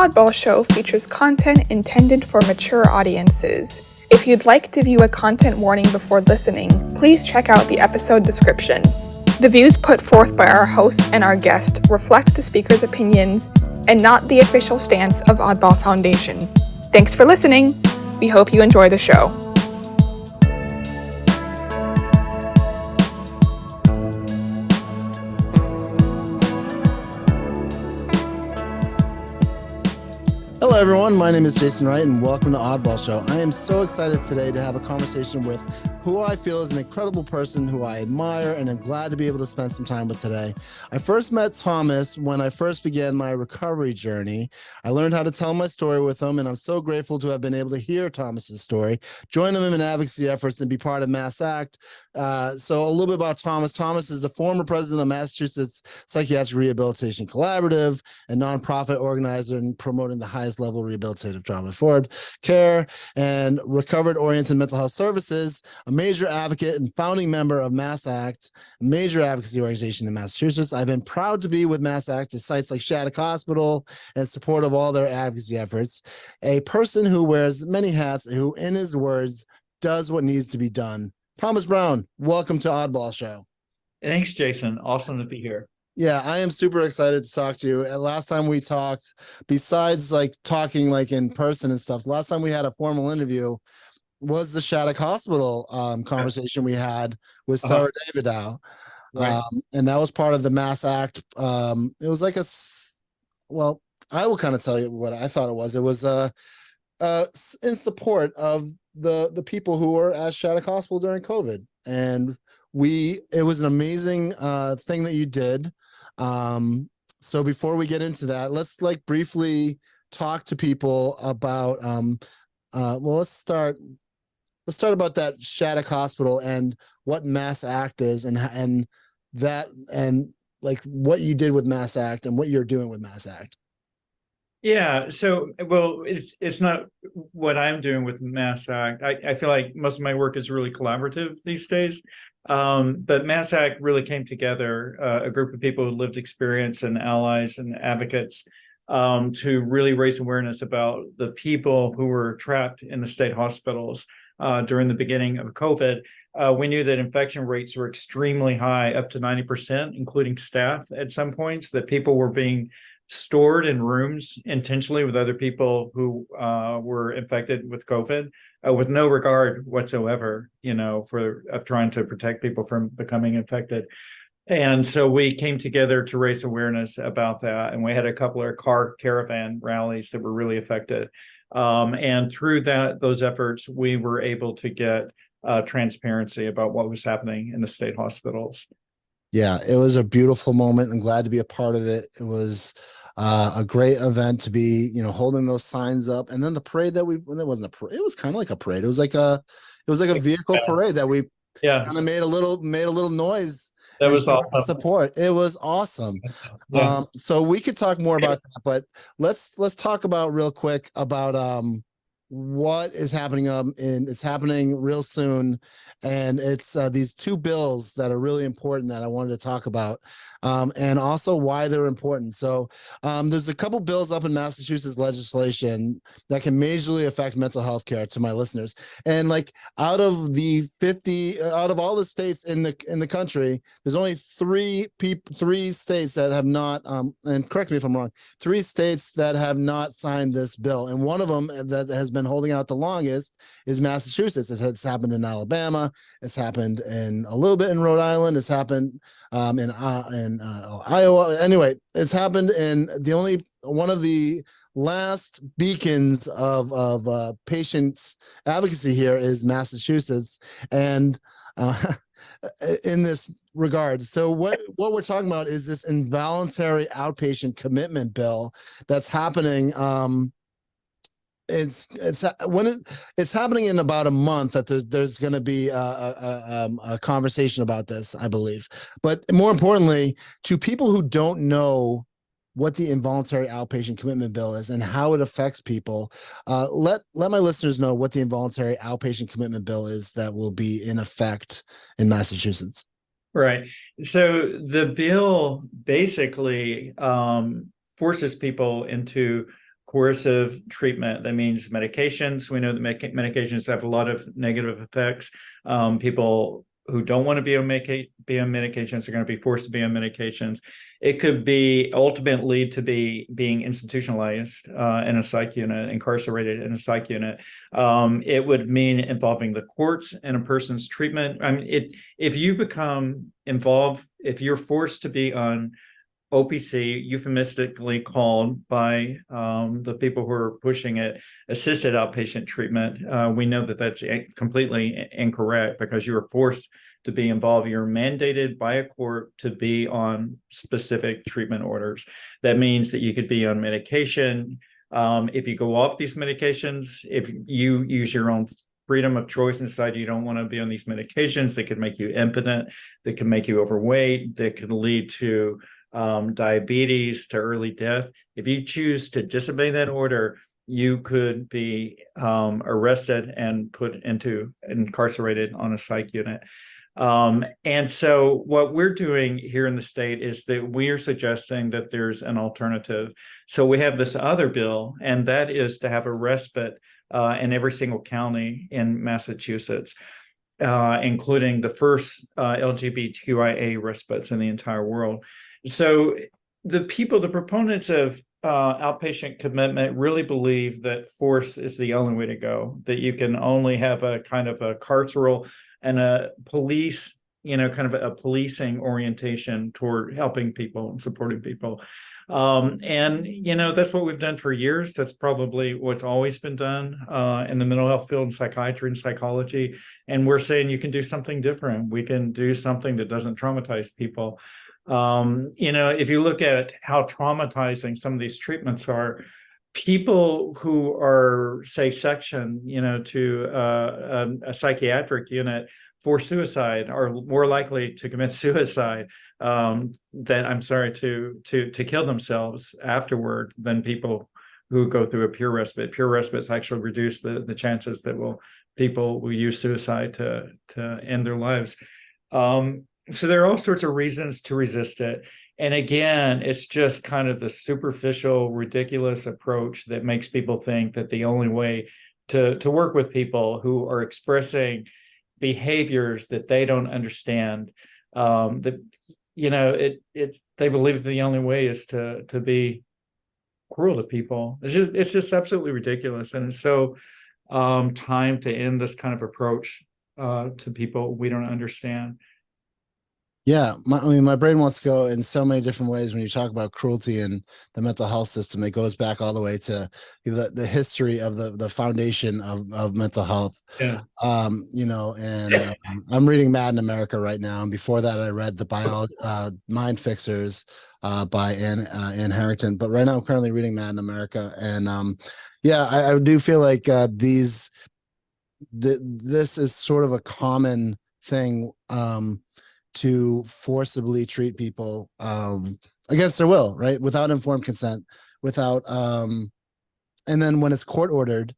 Oddball Show features content intended for mature audiences. If you'd like to view a content warning before listening, please check out the episode description. The views put forth by our hosts and our guest reflect the speaker's opinions and not the official stance of Oddball Foundation. Thanks for listening. We hope you enjoy the show. Hello, everyone. My name is Jason Wright, and welcome to Oddball Show. I am so excited today to have a conversation with who I feel is an incredible person who I admire and I'm glad to be able to spend some time with today. I first met Thomas when I first began my recovery journey. I learned how to tell my story with him, and I'm so grateful to have been able to hear Thomas's story, join him in advocacy efforts, and be part of MassACT. So a little bit about Thomas. Thomas is the former president of Massachusetts Psychiatric Rehabilitation Collaborative, a nonprofit organizer and promoting the highest level rehabilitative trauma-informed care and recovered-oriented mental health services, a major advocate and founding member of MassACT, a major advocacy organization in Massachusetts. I've been proud to be with MassACT at sites like Shattuck Hospital and support of all their advocacy efforts. A person who wears many hats, who, in his words, does what needs to be done. Thomas Brown, welcome to Oddball Show. Thanks, Jason. Awesome to be here. Yeah, I am super excited to talk to you. Last time we talked, besides like talking like in person and stuff, last time we had a formal interview was the Shattuck Hospital conversation we had with Sarah Davidow. Right. And that was part of the MassACT. It was like well, I will kind of tell you what I thought it was. It was in support of the people who were at Shattuck Hospital during COVID. And it was an amazing thing that you did. So before we get into that, let's like briefly talk to people about let's start about that Shattuck Hospital and what MassACT is and like what you did with MassACT and what you're doing with MassACT. Yeah. So, well, it's not what I'm doing with MassACT. I feel like most of my work is really collaborative these days. But MassACT really came together, a group of people who lived experience and allies and advocates to really raise awareness about the people who were trapped in the state hospitals during the beginning of COVID. We knew that infection rates were extremely high, up to 90%, including staff at some points, that people were being stored in rooms intentionally with other people who were infected with COVID, with no regard whatsoever, for trying to protect people from becoming infected. And so we came together to raise awareness about that. And we had a couple of car caravan rallies that were really effective. And through those efforts, we were able to get transparency about what was happening in the state hospitals. Yeah, it was a beautiful moment. I'm glad to be a part of it. It was a great event to be, holding those signs up. And then the parade it wasn't a parade. It was kind of like a parade. It was like a vehicle parade that we kind of made a little noise. That was awesome. Support. It was awesome. Yeah. So we could talk more about that, but let's talk about real quick about what is happening it's happening real soon, and it's these two bills that are really important that I wanted to talk about, and also why they're important. So there's a couple bills up in Massachusetts legislation that can majorly affect mental health care, to my listeners. And like out of all the states in the country, there's only three states that have not, and correct me if I'm wrong, 3 states that have not signed this bill, and one of them that has been holding out the longest is Massachusetts. It's happened in Alabama. It's happened a little bit in Rhode Island. It's happened in Iowa. Anyway, it's happened in one of the last beacons of patients advocacy here is Massachusetts, and in this regard. So what we're talking about is this involuntary outpatient commitment bill that's happening. It's happening in about a month that there's going to be a conversation about this, I believe. But more importantly, to people who don't know what the involuntary outpatient commitment bill is and how it affects people, let my listeners know what the involuntary outpatient commitment bill is that will be in effect in Massachusetts. Right. So the bill basically forces people into coercive treatment. That means medications. We know that medications have a lot of negative effects. People who don't want to be on medications are going to be forced to be on medications. It could be ultimately to be being institutionalized in a psych unit, incarcerated in a psych unit. It would mean involving the courts in a person's treatment. I mean, if you become involved, if you're forced to be on OPC, euphemistically called by the people who are pushing it, assisted outpatient treatment. We know that that's completely incorrect because you are forced to be involved. You're mandated by a court to be on specific treatment orders. That means that you could be on medication. If you go off these medications, if you use your own freedom of choice and decide you don't want to be on these medications, they could make you impotent, they can make you overweight, they could lead to diabetes, to early death. If you choose to disobey that order, you could be arrested and incarcerated on a psych unit. And so what we're doing here in the state is that we are suggesting that there's an alternative. So we have this other bill, and that is to have a respite in every single county in Massachusetts, including the first LGBTQIA respites in the entire world. So the proponents of outpatient commitment really believe that force is the only way to go, that you can only have a kind of a carceral and a police, kind of a policing orientation toward helping people and supporting people. And that's what we've done for years. That's probably what's always been done in the mental health field, in psychiatry and psychology. And we're saying you can do something different. We can do something that doesn't traumatize people. If you look at how traumatizing some of these treatments are, people who are, say, sectioned, to a psychiatric unit for suicide are more likely to commit suicide to kill themselves afterward than people who go through a pure respite. Pure respites actually reduce the chances that people will use suicide to end their lives. So there are all sorts of reasons to resist it. And again, it's just kind of the superficial, ridiculous approach that makes people think that the only way to work with people who are expressing behaviors that they don't understand, they believe the only way is to be cruel to people. It's just absolutely ridiculous. And it's so time to end this kind of approach to people we don't understand. Yeah, my brain wants to go in so many different ways when you talk about cruelty in the mental health system. It goes back all the way to the history of the foundation of mental health. Yeah. I'm reading Mad in America right now, and before that, I read the Mind Fixers by Ann Harrington. But right now, I'm currently reading Mad in America, and I do feel like this is sort of a common thing. To forcibly treat people against their will, right? Without informed consent, without and then when it's court ordered,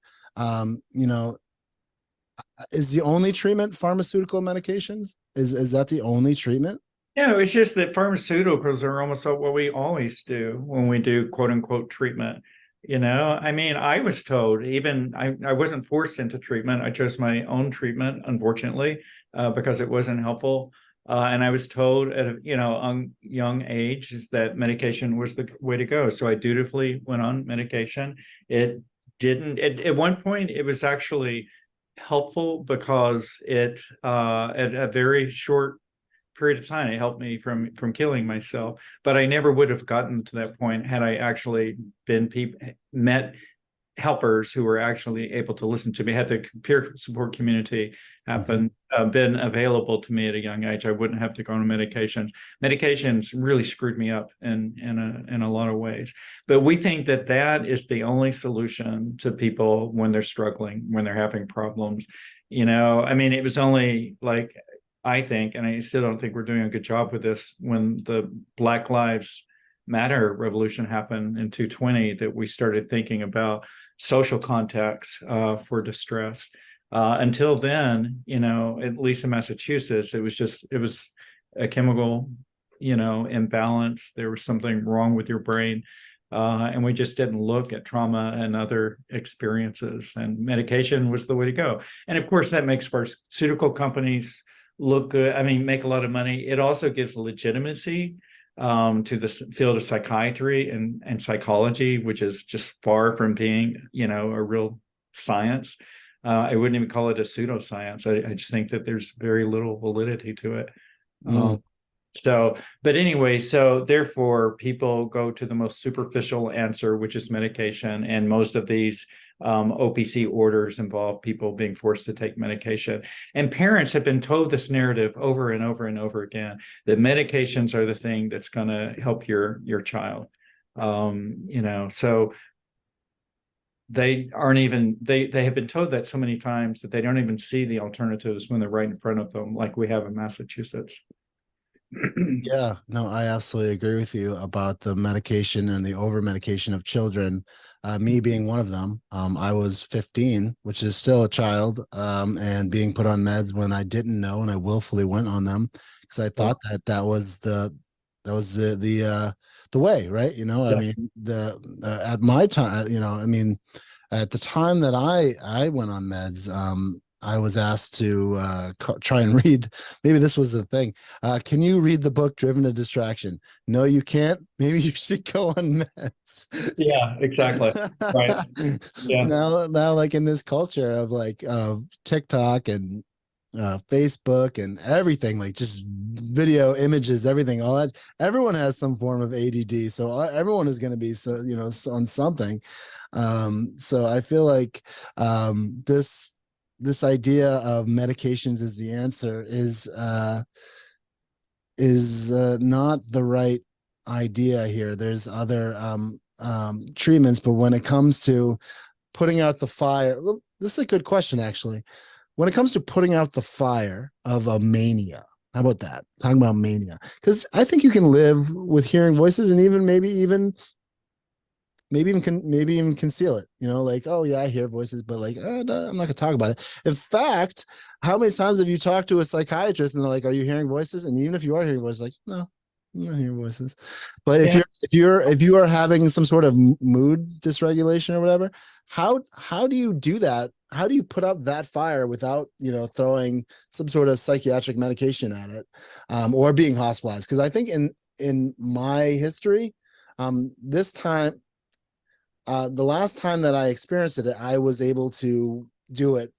is the only treatment pharmaceutical medications? Is that the only treatment? No, it's just that pharmaceuticals are almost what we always do when we do quote unquote treatment. I was told, even I wasn't forced into treatment. I chose my own treatment, unfortunately, because it wasn't helpful. And I was told at a young age is that medication was the way to go. So I dutifully went on medication. It didn't. At one point, it was actually helpful because it at a very short period of time, it helped me from killing myself. But I never would have gotten to that point had I actually met helpers who were actually able to listen to me, had the peer support community been available to me at a young age. I wouldn't have to go on medications. Medications really screwed me up in a lot of ways. But we think that is the only solution to people when they're struggling, when they're having problems. It was only like, I think, and I still don't think we're doing a good job with this, when the Black Lives Matter revolution happened in 2020, that we started thinking about social context for distress. Until then, at least in Massachusetts, it was a chemical, imbalance. There was something wrong with your brain. And we just didn't look at trauma and other experiences, and medication was the way to go. And of course, that makes pharmaceutical companies look good. I mean, make a lot of money. It also gives legitimacy to the field of psychiatry and psychology, which is just far from being, a real science. I wouldn't even call it a pseudoscience. I just think that there's very little validity to it. But anyway, so therefore people go to the most superficial answer, which is medication. And most of these OPC orders involve people being forced to take medication. And parents have been told this narrative over and over and over again, that medications are the thing that's going to help your child. So they aren't even, they have been told that so many times that they don't even see the alternatives when they're right in front of them, like we have in Massachusetts. Yeah, no, I absolutely agree with you about the medication and the over medication of children. Me being one of them, I was 15, which is still a child, and being put on meds when I didn't know, and I willfully went on them because I thought that was the way, right? I mean, at my time, I mean, at the time that I went on meds, I was asked to try and read. Maybe this was the thing. Can you read the book Driven to Distraction? No, you can't. Maybe you should go on meds. Yeah, exactly. Right. Yeah. Now, like in this culture of TikTok and Facebook and everything, like just video, images, everything, all that. Everyone has some form of ADD, so everyone is going to be on something. So I feel like this idea of medications as the answer is not the right idea here. There's other treatments, but when it comes to putting out the fire, this is a good question, actually. When it comes to putting out the fire of a mania, how about that? Talking about mania, because I think you can live with hearing voices and maybe even conceal it, like, oh yeah, I hear voices, but like, I'm not gonna talk about it. In fact, how many times have you talked to a psychiatrist and they're like, are you hearing voices? And even if you are hearing voices, like, no, I'm not hearing voices. But if you are having some sort of mood dysregulation or whatever, how do you do that? How do you put out that fire without throwing some sort of psychiatric medication at it, or being hospitalized? Because I think in my history, this time, the last time that I experienced it, I was able to do it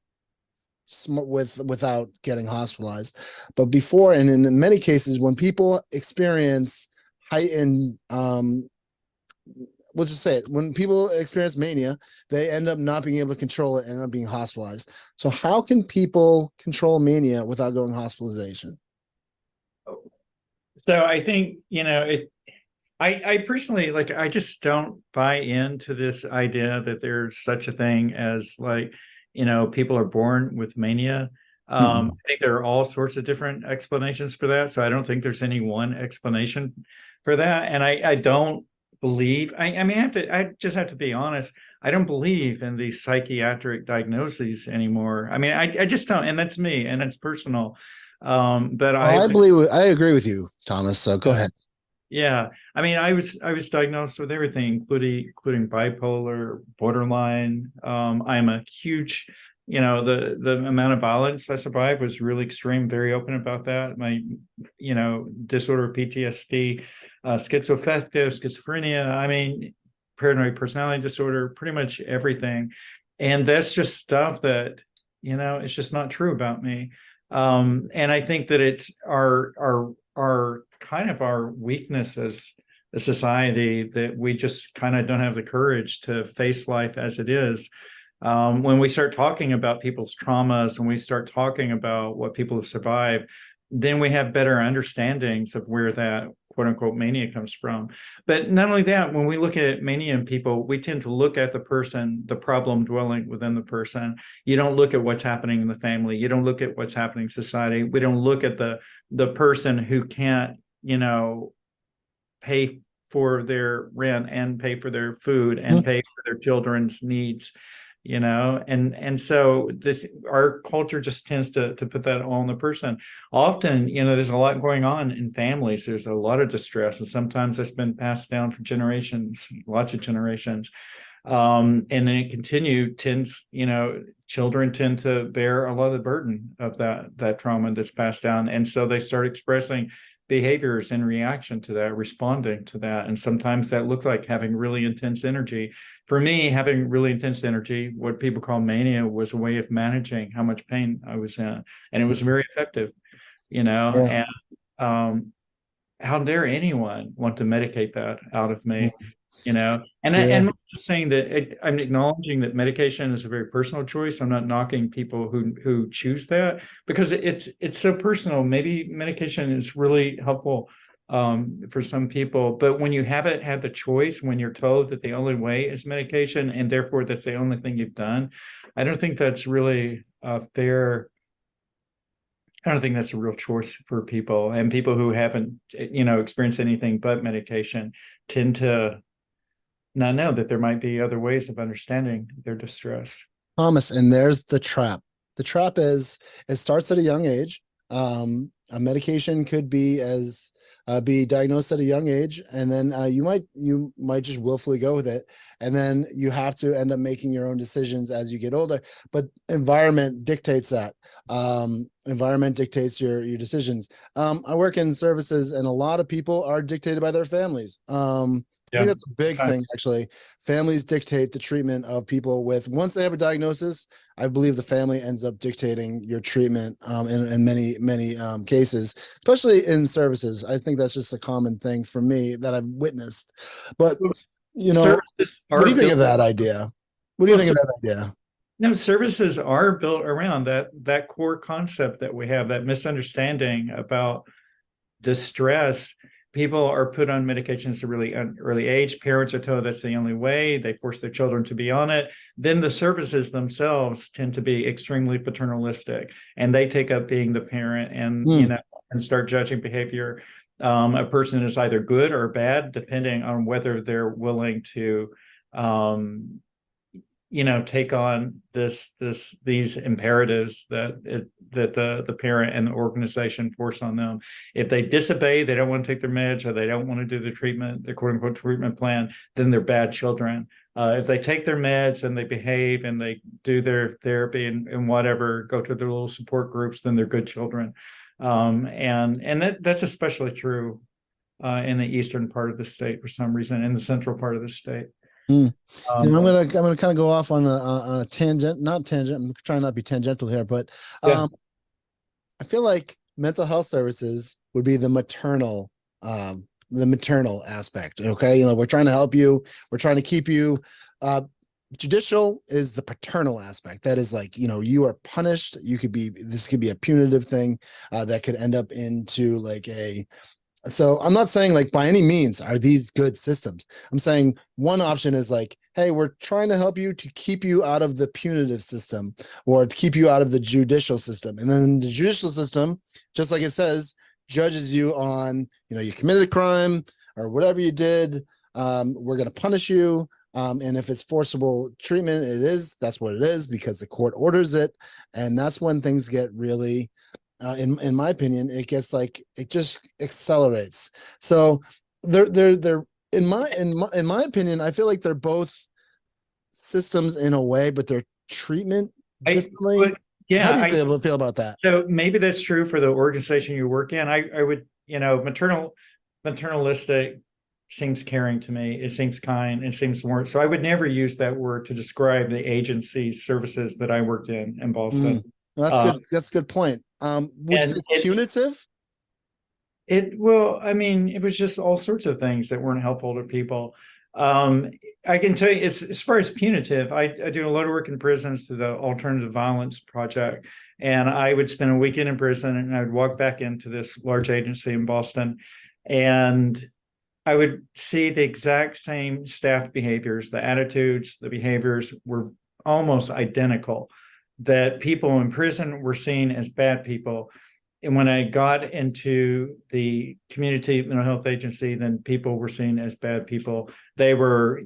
without getting hospitalized. But before, and in many cases, when people experience heightened, let's just say it, when people experience mania, they end up not being able to control it and end up being hospitalized. So how can people control mania without going hospitalization? So I think, I personally, I just don't buy into this idea that there's such a thing as people are born with mania. I think there are all sorts of different explanations for that. So I don't think there's any one explanation for that. And I don't believe, I just have to be honest. I don't believe in these psychiatric diagnoses anymore. I mean, I just don't, and that's me and it's personal. But I agree with you, Thomas. So go ahead. Yeah, I mean, I was diagnosed with everything, including bipolar, borderline. I'm a huge, the amount of violence I survived was really extreme. Very open about that. My, disorder, PTSD, schizoaffective, schizophrenia. I mean, paranoid personality disorder, pretty much everything, and that's just stuff that it's just not true about me. And I think that it's our kind of our weakness as a society, that we just kind of don't have the courage to face life as it is. When we start talking about people's traumas, when we start talking about what people have survived, then we have better understandings of where that quote unquote mania comes from. But not only that, when we look at mania in people, we tend to look at the person, the problem dwelling within the person. You don't look at what's happening in the family. You don't look at what's happening in society. We don't look at the person who can't, pay for their rent and pay for their food and pay for their children's needs. and so this, our culture just tends to put that all on the person. Often, there's a lot going on in families. There's a lot of distress, and sometimes that's been passed down for generations, lots of generations. And then it continued, children tend to bear a lot of the burden of that trauma that's passed down. And so they start expressing behaviors in reaction to that, responding to that. And sometimes that looks like having really intense energy. For me, having really intense energy, what people call mania, was a way of managing how much pain I was in. And it was very effective, Yeah. and how dare anyone want to medicate that out of me? And Yeah. I'm not just saying that. I'm acknowledging that medication is a very personal choice. I'm not knocking people who choose that, because it's so personal. Maybe medication is really helpful for some people, but when you haven't had the choice, when you're told that the only way is medication, and therefore that's the only thing you've done, I don't think that's really fair. I don't think that's a real choice for people, and people who haven't, experienced anything but medication tend to not know that there might be other ways of understanding their distress. Thomas, and there's the trap. The trap is it starts at a young age. A medication could be diagnosed at a young age, and then you might just willfully go with it, and then you have to end up making your own decisions as you get older. But environment dictates that. Environment dictates your decisions. I work in services, and a lot of people are dictated by their families. I think that's a big thing, actually. Families dictate the treatment of people once they have a diagnosis. I believe the family ends up dictating your treatment in many cases, especially in services. I think that's just a common thing for me that I've witnessed. But, what do you think of that idea? What do you think of that idea? No, services are built around that core concept that we have, that misunderstanding about distress. People are put on medications at a really early age. Parents are told that's the only way. They force their children to be on it. Then the services themselves tend to be extremely paternalistic, and they take up being the parent, and start judging behavior. A person is either good or bad, depending on whether they're willing to take on these imperatives that the parent and the organization force on them. If they disobey, they don't want to take their meds, or they don't want to do the treatment, the quote unquote treatment plan, then they're bad children. If they take their meds and they behave and they do their therapy and whatever, go to their little support groups, then they're good children. And that's especially true in the eastern part of the state for some reason, in the central part of the state. I'm gonna kind of go off on a tangent, not tangent. I'm trying not to be tangential here, but I feel like mental health services would be the maternal aspect. Okay, we're trying to help you, we're trying to keep you. Judicial is the paternal aspect. That is like, you are punished. This could be a punitive thing that could end up into like so I'm not saying like by any means are these good systems. I'm saying one option is like, hey, we're trying to help you to keep you out of the punitive system, or to keep you out of the judicial system. And then the judicial system, just like it says, judges you on, you committed a crime or whatever you did. We're going to punish you. And if it's forcible treatment, that's what it is, because the court orders it. And that's when things get really, in my opinion, it gets like, it just accelerates. So they're in my opinion, I feel like they're both systems in a way, but they're treatment differently. How do you feel about that? So maybe that's true for the organization you work in. I would, maternalistic seems caring to me. It seems kind. It seems warm. So I would never use that word to describe the agency services that I worked in Boston. That's good. That's a good point. Which is punitive? It was just all sorts of things that weren't helpful to people. I can tell you, as far as punitive, I do a lot of work in prisons through the Alternative Violence Project, and I would spend a weekend in prison, and I would walk back into this large agency in Boston, and I would see the exact same staff behaviors. The attitudes, the behaviors were almost identical. That people in prison were seen as bad people. And when I got into the community mental health agency, then people were seen as bad people. They were,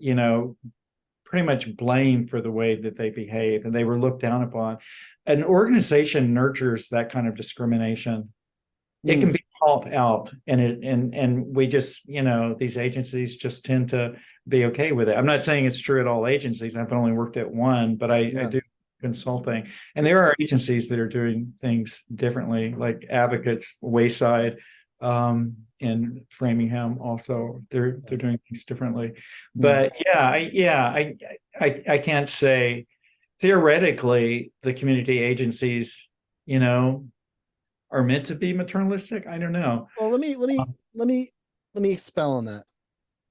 pretty much blamed for the way that they behave, and they were looked down upon. An organization nurtures that kind of discrimination. It can be called out, and we just, these agencies just tend to be okay with it. I'm not saying it's true at all agencies. I've only worked at one, but I do consulting, and there are agencies that are doing things differently, like Advocates, Wayside, in Framingham. Also, they're doing things differently. But I can't say theoretically the community agencies, are meant to be maternalistic. I don't know. Well, let me expel on that.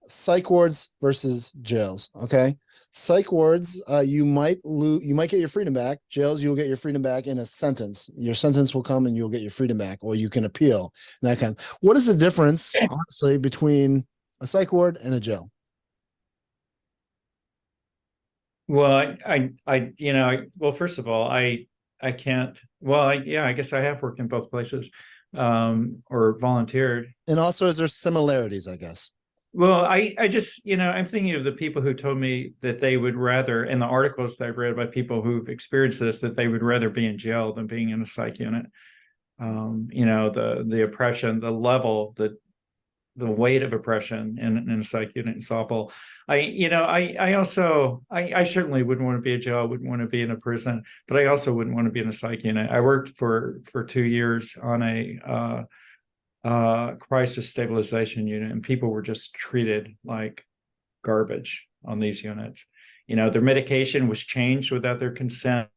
Psych wards versus jails. Okay. Psych wards, you might get your freedom back. Jails, you'll get your freedom back in a sentence. Your sentence will come and you'll get your freedom back, or you can appeal. And that kind of. What is the difference, honestly, between a psych ward and a jail? Well, well, first of all, I can't. Well, I guess I have worked in both places, or volunteered. And also, is there similarities, I guess? Well, I just, I'm thinking of the people who told me that they would rather, in the articles that I've read by people who've experienced this, that they would rather be in jail than being in a psych unit. The oppression, the level, the weight of oppression in a psych unit is awful. I certainly wouldn't want to be in jail. I wouldn't want to be in a prison, but I also wouldn't want to be in a psych unit. I worked for 2 years on a crisis stabilization unit, and people were just treated like garbage on these units. Their medication was changed without their consent.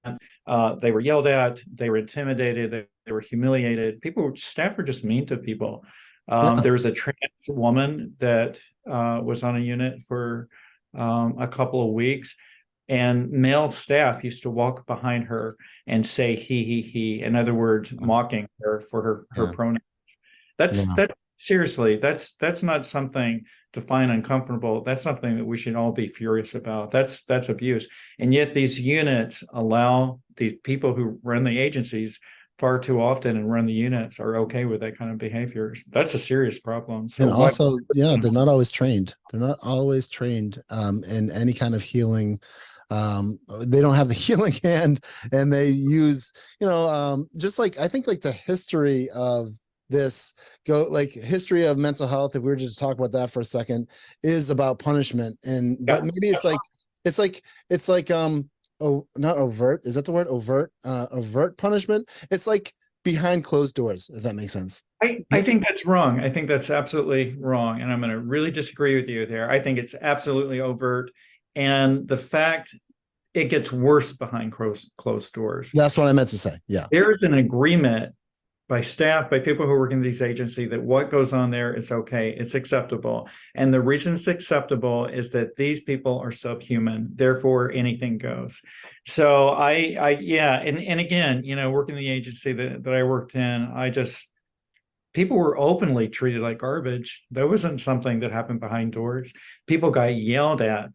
They were yelled at, they were intimidated, they were humiliated. Staff were just mean to people. There was a trans woman that was on a unit for a couple of weeks, and male staff used to walk behind her and say he, in other words, mocking her for her pronouns. That's seriously, that's not something to find uncomfortable. That's something that we should all be furious about. That's abuse. And yet these units allow these people who run the agencies far too often and run the units are okay with that kind of behavior. That's a serious problem. So and also, they're not always trained. They're not always trained in any kind of healing. They don't have the healing hand, and they use, just like, I think like the history of this history of mental health, if we were just to talk about that for a second, is about punishment. But maybe it's like not overt, is that the word? Overt punishment. It's like behind closed doors, if that makes sense. I think that's wrong. I think that's absolutely wrong, and I'm going to really disagree with you there. I think it's absolutely overt, and the fact it gets worse behind closed doors. That's what I meant to say. Yeah, there is an agreement by staff, by people who work in these agencies, that what goes on there is okay, it's acceptable. And the reason it's acceptable is that these people are subhuman, therefore anything goes. So and again, working in the agency that I worked in, people were openly treated like garbage. That wasn't something that happened behind doors. People got yelled at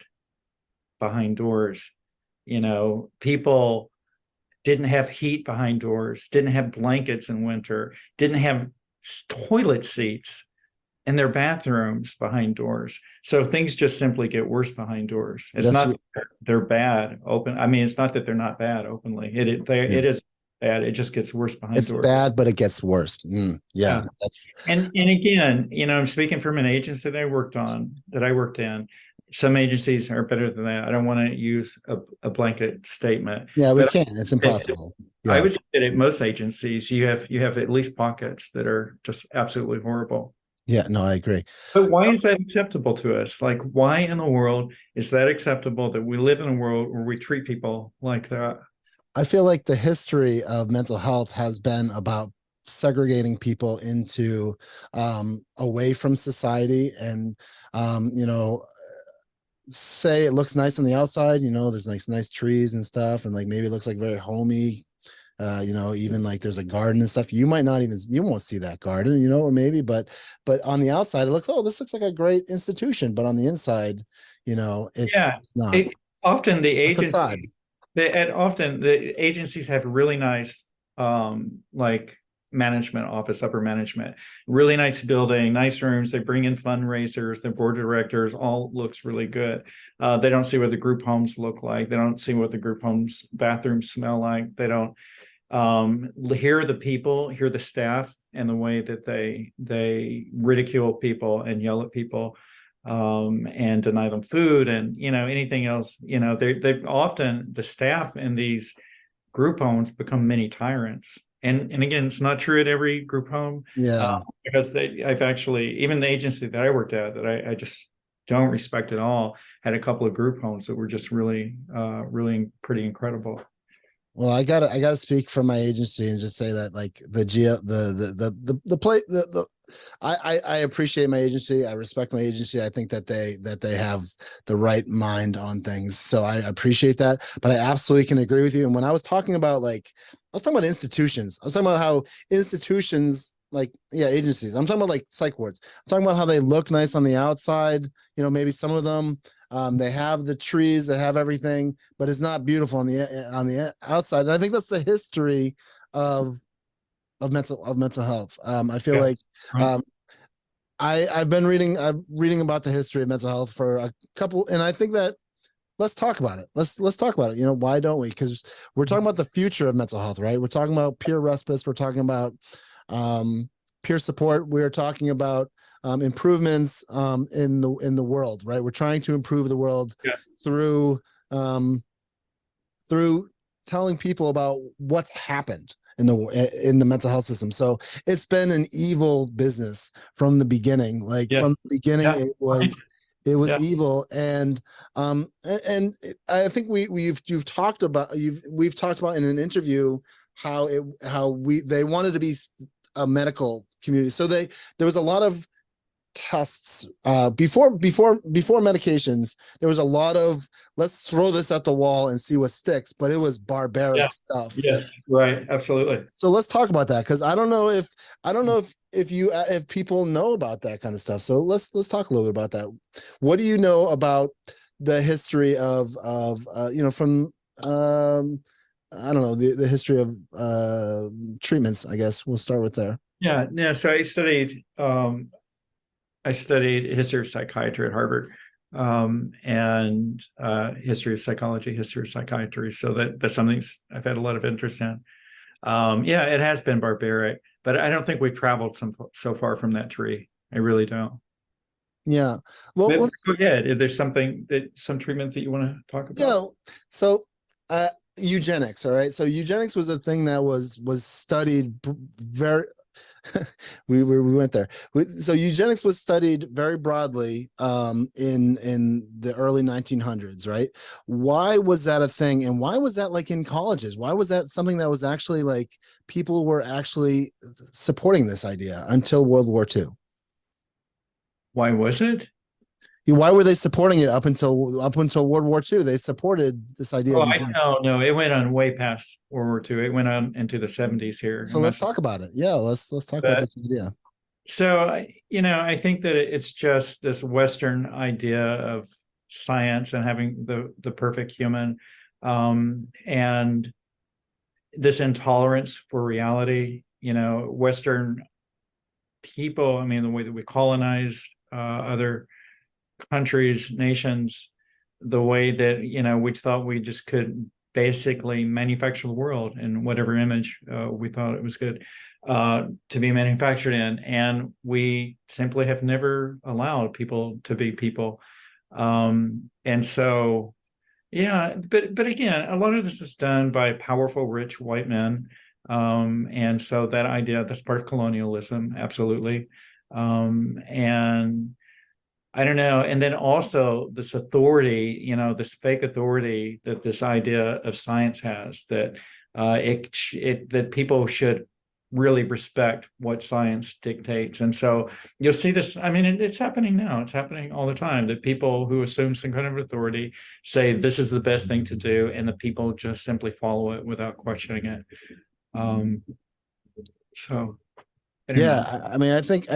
behind doors. People didn't have heat behind doors, didn't have blankets in winter, didn't have toilet seats in their bathrooms behind doors. So things just simply get worse behind doors. It's not that they're bad open. I mean, it's not that they're not bad openly. It is bad. It just gets worse behind doors. It's bad, but it gets worse. That's and again, I'm speaking from an agency that I worked in. Some agencies are better than that. I don't want to use a blanket statement. Yeah, we can't. It's impossible. I would say that at most agencies, you have at least pockets that are just absolutely horrible. Yeah, no, I agree. But why is that acceptable to us? Like, why in the world is that acceptable that we live in a world where we treat people like that? I feel like the history of mental health has been about segregating people into away from society, and say it looks nice on the outside, there's nice trees and stuff, and like maybe it looks like very homey, even like there's a garden and stuff. You won't see that garden, or maybe, but on the outside it looks, this looks like a great institution, but on the inside, it's not. Often the agencies have really nice management office, upper management. Really nice building, nice rooms. They bring in fundraisers. Their board of directors all looks really good. They don't see what the group homes look like. They don't see what the group homes bathrooms smell like. They don't hear the people, hear the staff, and the way that they ridicule people and yell at people, and deny them food and anything else. They often, the staff in these group homes become mini tyrants. And again, it's not true at every group home. Yeah. Because I've actually, even the agency that I worked at that I just don't respect at all, had a couple of group homes that were just really pretty incredible. Well, I gotta speak for my agency and just say that like I appreciate my agency. I respect my agency. I think that they have the right mind on things. So I appreciate that. But I absolutely can agree with you. And when I was talking about institutions, I was talking about how institutions, agencies. I'm talking about like psych wards. I'm talking about how they look nice on the outside. Maybe some of them, they have the trees, they have everything, but it's not beautiful on the outside. And I think that's the history of mental health. I feel like I'm reading about the history of mental health for a couple, and I think that let's talk about it. Let's talk about it. Why don't we? Because we're talking about the future of mental health, right? We're talking about peer respite. We're talking about peer support. We're talking about improvements in the world, right? We're trying to improve the world through telling people about what's happened in the mental health system. So it's been an evil business from the beginning. From the beginning, it was evil. And I think we've talked about in an interview how they wanted to be a medical community. So there was a lot of tests before medications. There was a lot of let's throw this at the wall and see what sticks, but it was barbaric stuff. Yes, right, absolutely. So let's talk about that, because I don't know if people know about that kind of stuff. So let's talk a little bit about that. What do you know about the history of from I don't know, the history of treatments? I guess we'll start with there. Yeah. So I studied history of psychiatry at Harvard, and history of psychology, history of psychiatry. So that's something I've had a lot of interest in. It has been barbaric, but I don't think we've traveled so far from that tree. I really don't. Yeah. Well, let's go ahead. Is there some treatment that you want to talk about? Yeah. So eugenics. All right. So eugenics was a thing that was studied very we went there. So eugenics was studied very broadly in the early 1900s, right? Why was that a thing, and why was that in colleges? Why was that something that was actually people were actually supporting this idea until World War II? Why was it? Why were they supporting it up until World War II? They supported this idea. No, it went on way past World War II. It went on into the 70s here. So let's talk about it. Yeah, let's talk about this idea. So I think that it's just this Western idea of science and having the perfect human, and this intolerance for reality. Western people. The way that we colonize other countries, nations, the way that we thought we just could basically manufacture the world in whatever image we thought it was good to be manufactured in, and we simply have never allowed people to be people. And so but again, a lot of this is done by powerful, rich white men, and so that idea, that's part of colonialism, absolutely. And I don't know. And then also this authority, this fake authority that this idea of science has, that that people should really respect what science dictates. And so you'll see this. It's happening now. It's happening all the time, that people who assume some kind of authority say this is the best thing to do, and the people just simply follow it without questioning it. I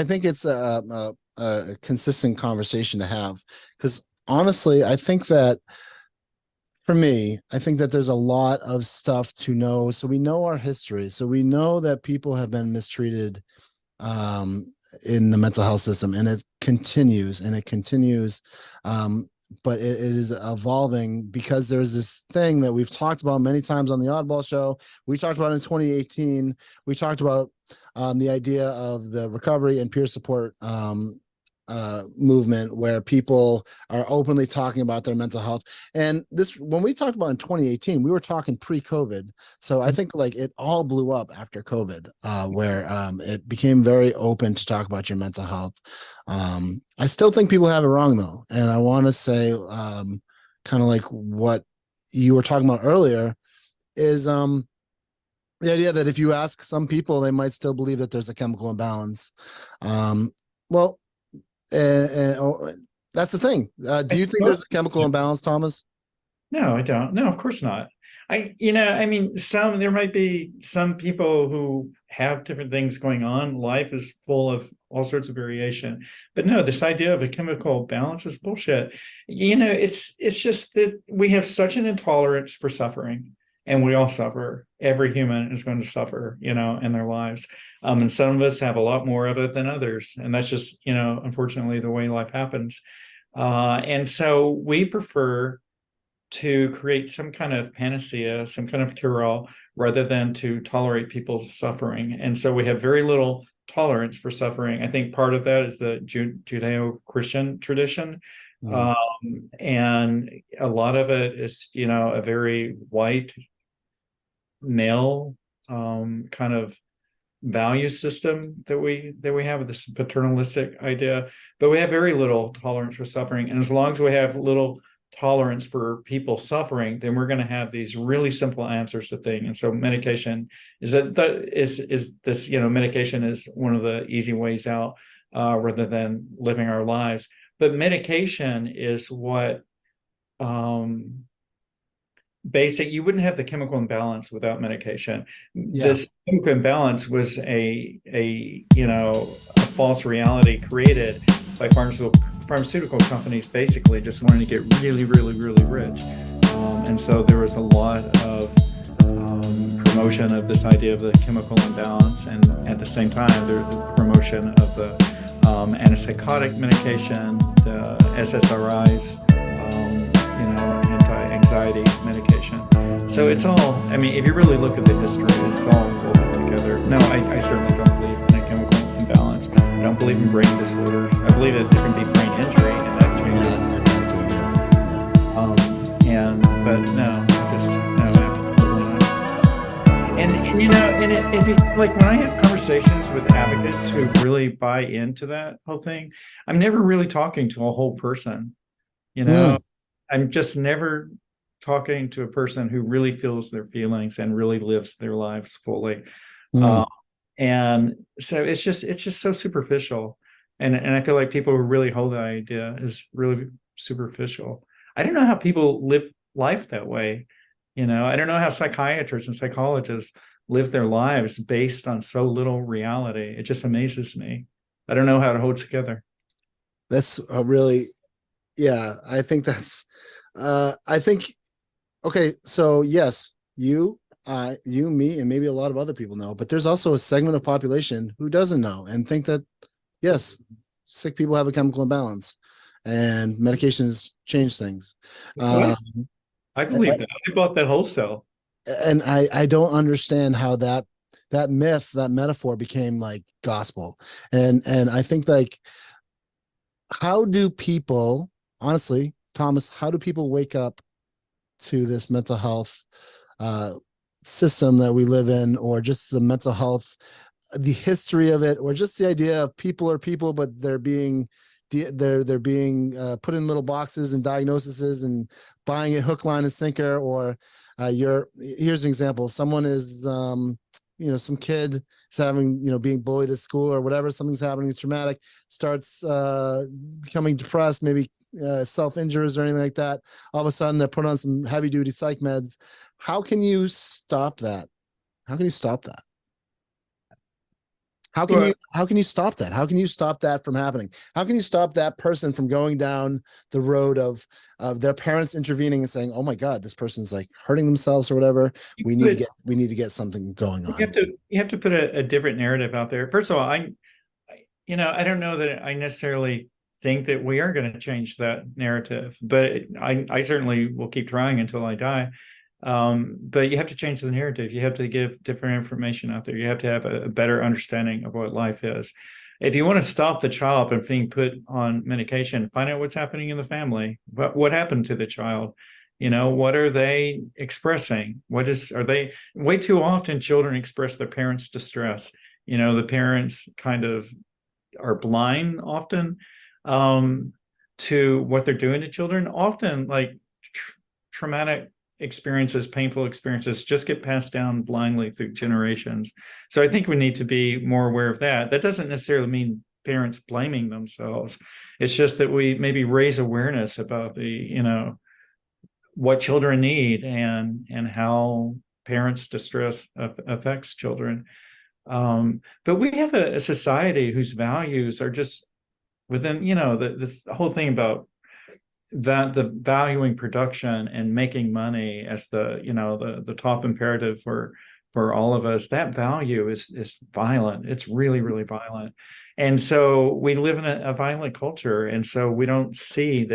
think it's a consistent conversation to have, because honestly, I think that for me, I think that there's a lot of stuff to know. So we know our history. So we know that people have been mistreated in the mental health system, and it continues and it continues. But it is evolving because there's this thing that we've talked about many times on the Oddball show. We talked about in 2018. We talked about the idea of the recovery and peer support movement, where people are openly talking about their mental health. And this, when we talked about in 2018, we were talking pre-COVID. So I think like it all blew up after COVID, where it became very open to talk about your mental health. I still think people have it wrong though. And I want to say kind of like what you were talking about earlier is the idea that if you ask some people, they might still believe that there's a chemical imbalance. Well, that's the thing. Do you think there's a chemical imbalance, Thomas? No, I don't. No, of course not. I mean, there might be some people who have different things going on. Life is full of all sorts of variation. But no, this idea of a chemical balance is bullshit. It's just that we have such an intolerance for suffering, and we all suffer. Every human is going to suffer, in their lives. And some of us have a lot more of it than others. And that's just, unfortunately, the way life happens. And so we prefer to create some kind of panacea, some kind of cure-all, rather than to tolerate people's suffering. And so we have very little tolerance for suffering. I think part of that is the Judeo-Christian tradition. And a lot of it is, a very white male kind of value system that we have, this paternalistic idea, but we have very little tolerance for suffering. And as long as we have little tolerance for people suffering, then we're going to have these really simple answers to things. And so medication is this, medication is one of the easy ways out, rather than living our lives. But medication is what you wouldn't have the chemical imbalance without medication. This chemical imbalance was a false reality created by pharmaceutical companies, basically just wanting to get really, really, really rich. And so there was a lot of promotion of this idea of the chemical imbalance, and at the same time there's the promotion of the antipsychotic medication, the SSRIs, anti-anxiety medication. So it's all, if you really look at the history, it's all woven together. No, I certainly don't believe in a chemical imbalance. I don't believe in brain disorders. I believe that there can be brain injury and that changes. But no, absolutely not. And like when I have conversations with advocates who really buy into that whole thing, I'm never really talking to a whole person. I'm just never talking to a person who really feels their feelings and really lives their lives fully. And so it's just so superficial. And I feel like people who really hold that idea is really superficial. I don't know how people live life that way. I don't know how psychiatrists and psychologists live their lives based on so little reality. It just amazes me. I don't know how to hold it together. That's a really, I think that's, okay. So yes, you, me, and maybe a lot of other people know, but there's also a segment of population who doesn't know and think that, yes, sick people have a chemical imbalance and medications change things. I believe that. I bought that wholesale. And I don't understand how that myth, that metaphor became like gospel. And I think like, how do people, honestly, Thomas, how do people wake up to this mental health system that we live in, or just the mental health, the history of it, or just the idea of people are people, but they're being put in little boxes and diagnoses and buying it hook, line, and sinker, or here's an example. Someone is, some kid is having, being bullied at school or whatever, something's happening, it's traumatic, starts becoming depressed, maybe self-injures or anything like that. All of a sudden they're put on some heavy duty psych meds. How can you stop that? How can you stop that? How can you stop that? How can you stop that from happening? How can you stop that person from going down the road of their parents intervening and saying, "Oh my God, this person's like hurting themselves or whatever. We need to get something going on." You have to put a different narrative out there. First of all, I don't know that I necessarily think that we are going to change that narrative, but I certainly will keep trying until I die. But you have to change the narrative. You have to give different information out there. You have to have a better understanding of what life is. If you want to stop the child from being put on medication, find out what's happening in the family. What happened to the child? What are they expressing? Are they, way too often children express their parents' distress. The parents kind of are blind often to what they're doing to children. Often like traumatic experiences, painful experiences just get passed down blindly through generations. So I think we need to be more aware of that. That doesn't necessarily mean parents blaming themselves. It's just that we maybe raise awareness about what children need and how parents' distress affects children. But we have a society whose values are just within, the whole thing about that the valuing production and making money as the top imperative for all of us. That value is violent. It's really, really violent. And so we live in a violent culture. And so we don't see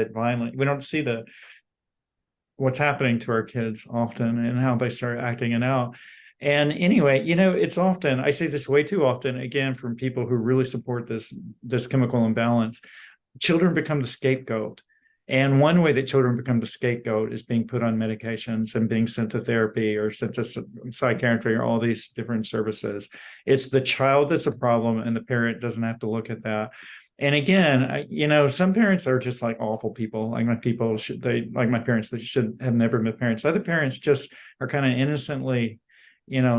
what's happening to our kids often and how they start acting it out. And anyway, it's often, I say this way too often, again, from people who really support this chemical imbalance, children become the scapegoat. And one way that children become the scapegoat is being put on medications and being sent to therapy or sent to psychiatry or all these different services. It's the child that's a problem, and the parent doesn't have to look at that. And again, some parents are just like awful people. Like my parents, they should have never been parents. Other parents just are kind of innocently,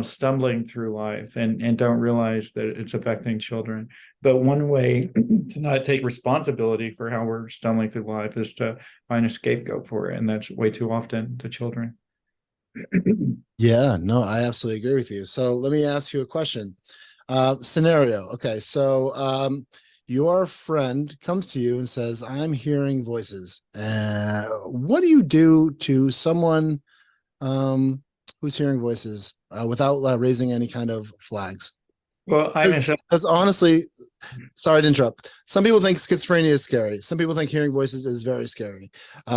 stumbling through life and don't realize that it's affecting children. But one way to not take responsibility for how we're stumbling through life is to find a scapegoat for it. And that's way too often to children. Yeah, no, I absolutely agree with you. So let me ask you a question. Scenario. Okay. So, your friend comes to you and says, "I'm hearing voices." What do you do to someone, who's hearing voices, without raising any kind of flags? Well, because honestly, sorry to interrupt. Some people think schizophrenia is scary. Some people think hearing voices is very scary.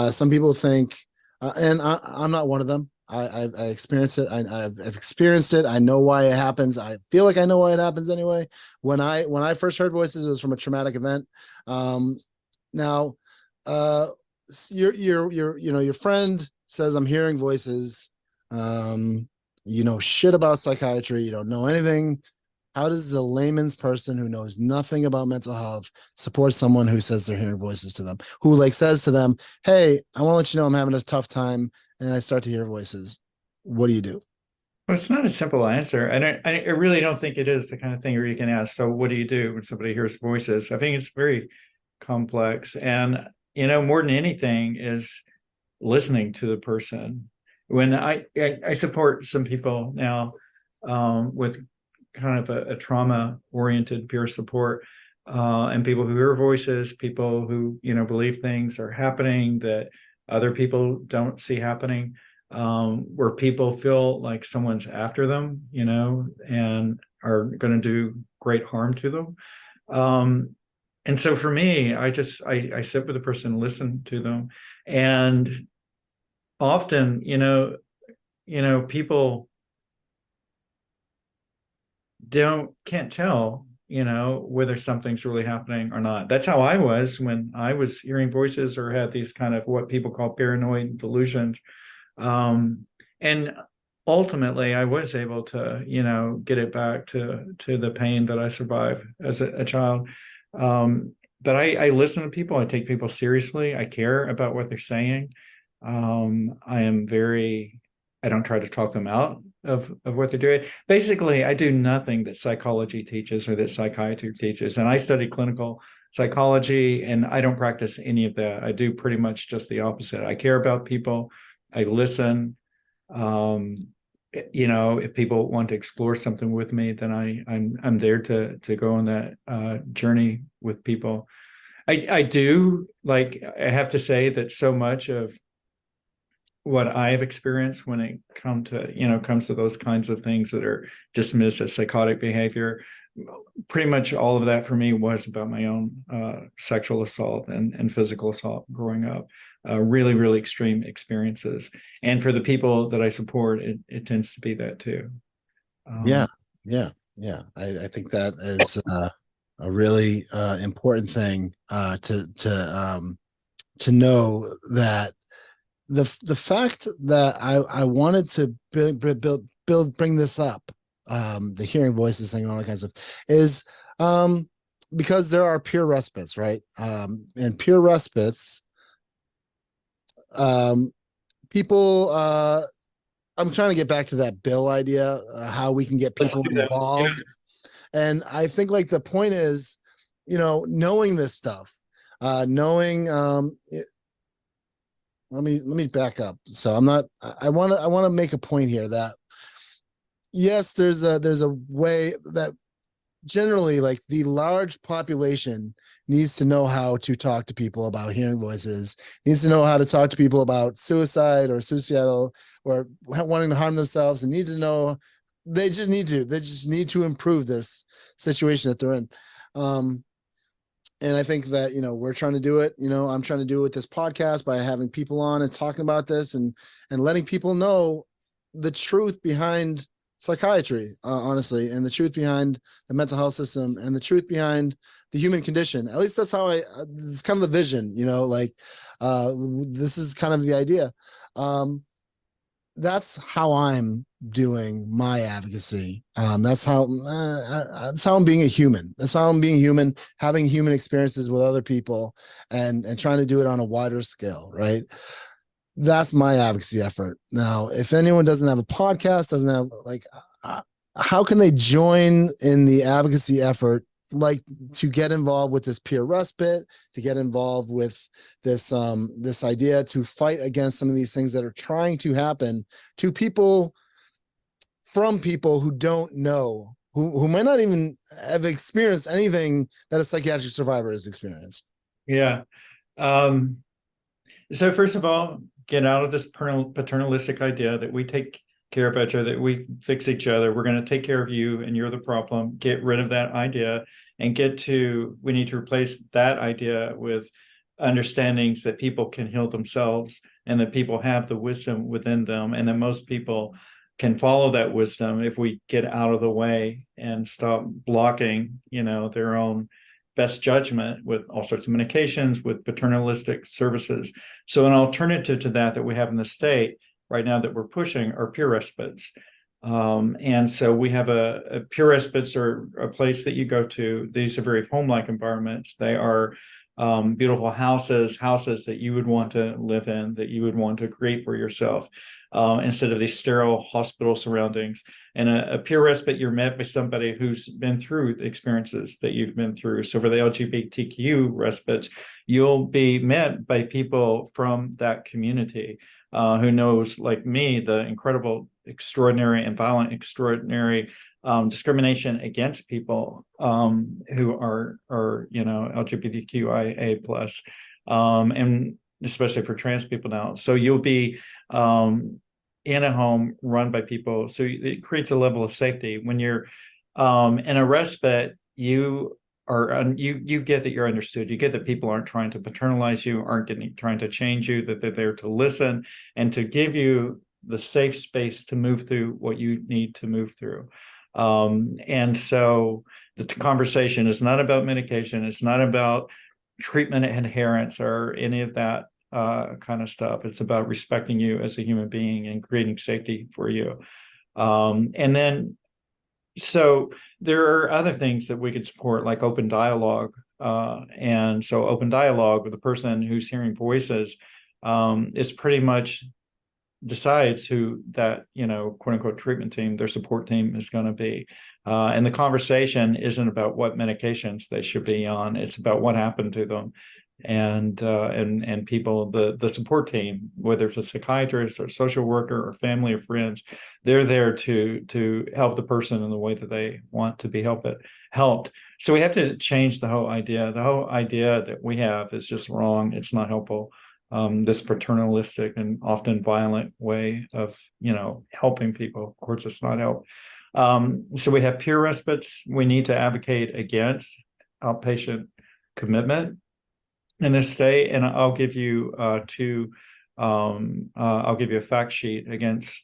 Some people think, and I'm not one of them. I experienced it. I've experienced it. I know why it happens. I feel like I know why it happens anyway. When I first heard voices, it was from a traumatic event. Now, your friend says, "I'm hearing voices." You know shit about psychiatry. You don't know anything. How does the layman's person who knows nothing about mental health support someone who says they're hearing voices to them, who says to them, "Hey, I want to let you know I'm having a tough time," and I start to hear voices? What do you do? Well, it's not a simple answer. I really don't think it is the kind of thing where you can ask, so what do you do when somebody hears voices? I think it's very complex. And, more than anything is listening to the person. When I support some people now with kind of a trauma-oriented peer support, and people who hear voices, people who, believe things are happening that other people don't see happening, where people feel like someone's after them, and are going to do great harm to them. And so for me, I sit with the person, listen to them. And often, people can't tell, whether something's really happening or not. That's how I was when I was hearing voices or had these kind of what people call paranoid delusions. And ultimately I was able to, get it back to the pain that I survived as a child. But I listen to people, I take people seriously, I care about what they're saying. I don't try to talk them out of what they're doing. Basically, I do nothing that psychology teaches or that psychiatry teaches. And I studied clinical psychology, and I don't practice any of that. I do pretty much just the opposite. I care about people. I listen. if people want to explore something with me, then I'm there to go on that journey with people. I do, like, I have to say that so much of what I've experienced when it comes to those kinds of things that are dismissed as psychotic behavior, pretty much all of that for me was about my own sexual assault and physical assault growing up. Really, really extreme experiences. And for the people that I support, it tends to be that too. Yeah, yeah. I think that is a really important thing to know, that the fact that I wanted to bring this up, the hearing voices thing and all that kinds of is because there are peer respites, right? And peer respites, people I'm trying to get back to that bill idea, how we can get people involved. And I think, like, the point is, knowing this stuff, knowing let me back up. So I want to make a point here that, yes, there's a way that generally, like, the large population needs to know how to talk to people about hearing voices, needs to know how to talk to people about suicide or suicidal or wanting to harm themselves, and they just need to improve this situation that they're in. And I think that, we're trying to do it. I'm trying to do it with this podcast by having people on and talking about this and letting people know the truth behind psychiatry, honestly, and the truth behind the mental health system and the truth behind the human condition. At least that's how it's kind of the vision, this is kind of the idea. That's how I'm doing my advocacy. That's how I'm being a human. That's how I'm being human, having human experiences with other people and trying to do it on a wider scale, right? That's my advocacy effort. Now, if anyone doesn't have a podcast, doesn't have, like, how can they join in the advocacy effort, like, to get involved with this peer respite, to get involved with this this idea to fight against some of these things that are trying to happen to people, from people who don't know, who might not even have experienced anything that a psychiatric survivor has experienced? Yeah. So first of all, get out of this paternalistic idea that we take care of each other, that we fix each other. We're going to take care of you and you're the problem. Get rid of that idea and we need to replace that idea with understandings that people can heal themselves and that people have the wisdom within them and that most people can follow that wisdom if we get out of the way and stop blocking, their own best judgment with all sorts of medications, with paternalistic services. So an alternative to that we have in the state right now that we're pushing are peer respites. And so we have a peer respites, or a place that you go to. These are very home-like environments. They are beautiful houses that you would want to live in, that you would want to create for yourself, instead of these sterile hospital surroundings. And a peer respite, you're met by somebody who's been through the experiences that you've been through. So for the LGBTQ respites, you'll be met by people from that community who knows, like me, the incredible, extraordinary, and violent, extraordinary discrimination against people who are LGBTQIA plus, and especially for trans people now. So you'll be in a home run by people. So it creates a level of safety. When you're in a respite, you get that you're understood. You get that people aren't trying to paternalize you, trying to change you, that they're there to listen and to give you the safe space to move through what you need to move through. And so the conversation is not about medication. It's not about treatment adherence or any of that kind of stuff. It's about respecting you as a human being and creating safety for you. And then, so there are other things that we could support, like open dialogue. And so open dialogue with the person who's hearing voices is pretty much decides who that, quote unquote treatment team, their support team is going to be. And the conversation isn't about what medications they should be on. It's about what happened to them. and people, the support team, whether it's a psychiatrist or social worker or family or friends, they're there to help the person in the way that they want to be helped. So we have to change the whole idea. The whole idea that we have is just wrong. It's not helpful. This paternalistic and often violent way of, helping people. Of course, it's not help. So we have peer respites. We need to advocate against outpatient commitment in this state, and I'll give you I'll give you a fact sheet against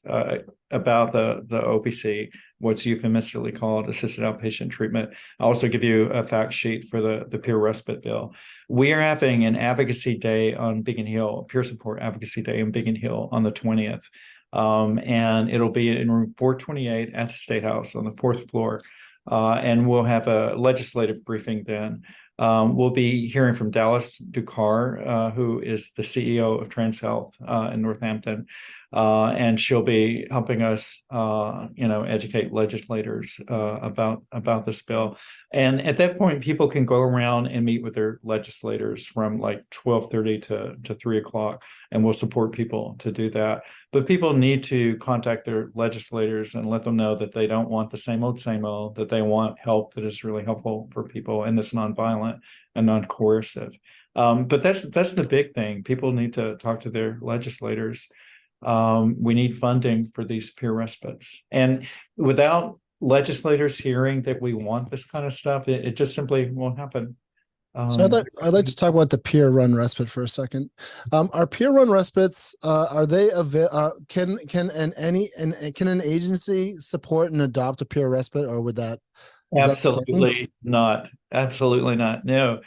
about the OPC, what's euphemistically called assisted outpatient treatment. I'll also give you a fact sheet for the peer respite bill. We are having an advocacy day on Beacon Hill, peer support advocacy day in Beacon Hill on the 20th. And it'll be in room 428 at the State House on the 4th floor. And we'll have a legislative briefing then. We'll be hearing from Dallas Ducar, who is the CEO of TransHealth in Northampton, and she'll be helping us, educate legislators about this bill. And at that point, people can go around and meet with their legislators from like 12:30 to 3 o'clock, and we'll support people to do that. But people need to contact their legislators and let them know that they don't want the same old, that they want help that is really helpful for people and that's nonviolent and non-coercive. But that's the big thing. People need to talk to their legislators. We need funding for these peer respites. And without legislators hearing that we want this kind of stuff, it just simply won't happen. So I'd like to talk about the peer run respite for a second. Are peer run respites are they can an agency support and adopt a peer respite, or would that? Absolutely not. Absolutely not. No.